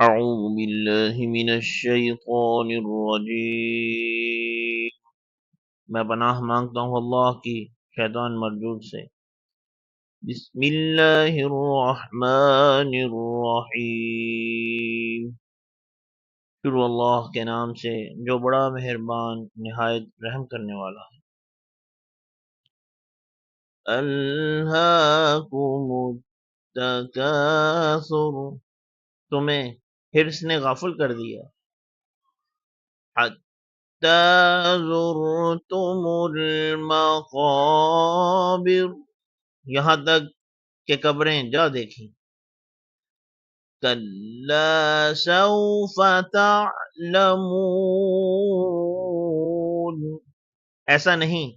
أعوذ بالله من الشیطان الرجیم، میں پناہ مانگتا ہوں اللہ کی شیطان مردود سے۔ بسم اللہ الرحمن الرحیم، شروع اللہ کے نام سے جو بڑا مہربان نہایت رحم کرنے والا ہے۔ الہاکم التکاثر، تمہیں حرص نے غافل کر دیا۔ حتی زرتم المقابر، یہاں تک کہ قبریں جا دیکھیں۔ کلا سوف تعلمون، ایسا نہیں،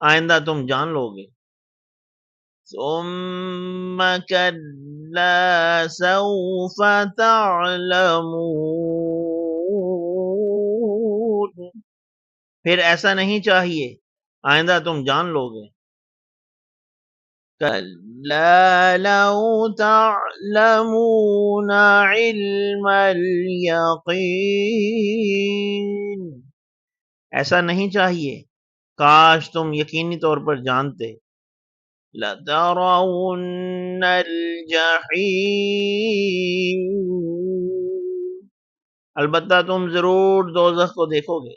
آئندہ تم جان لو گے۔ ثم کلا سوف تعلمون، پھر ایسا نہیں چاہیے، آئندہ تم جان لو گے۔ کلا لو تعلمون علم الیقین، ایسا نہیں چاہیے، کاش تم یقینی طور پر جانتے۔ لترون الجحیم، البتہ تم ضرور دوزخ کو دیکھو گے۔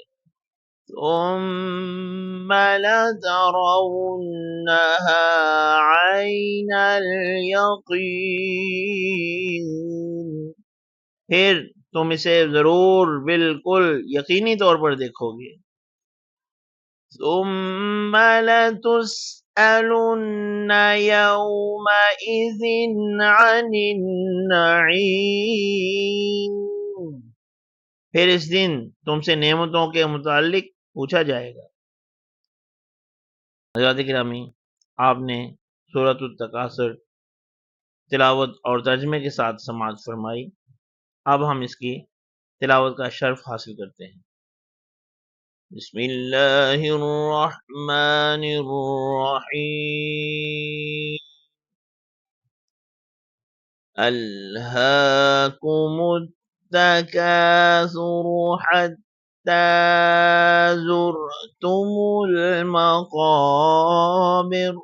ثم لترونها عین الیقین، پھر تم اسے ضرور بالکل یقینی طور پر دیکھو گے۔ ثم لتسألن یومئذ عن النعیم، پھر اس دن تم سے نعمتوں کے متعلق پوچھا جائے گا۔ حضرات گرامی، آپ نے سورۃ التکاثر تلاوت اور ترجمے کے ساتھ سماعت فرمائی۔ اب ہم اس کی تلاوت کا شرف حاصل کرتے ہیں۔ بسم اللہ الرحمن الرحیم، الہاکم التکاثر حتی زرتم المقابر،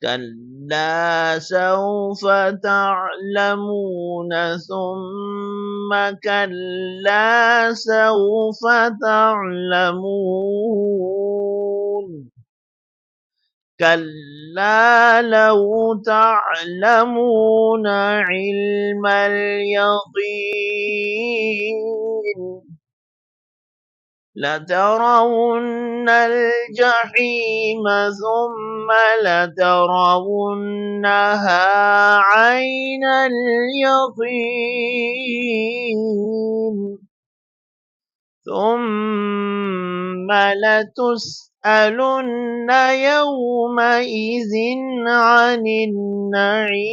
کلا سوف تعلمون ثم کلا سوف تعلمون، کلا لو تعلمون علم الیقین، لترون الجحیم ثم لترونها عین الیقین، ثم لتسألن یومئذ عن النعیم۔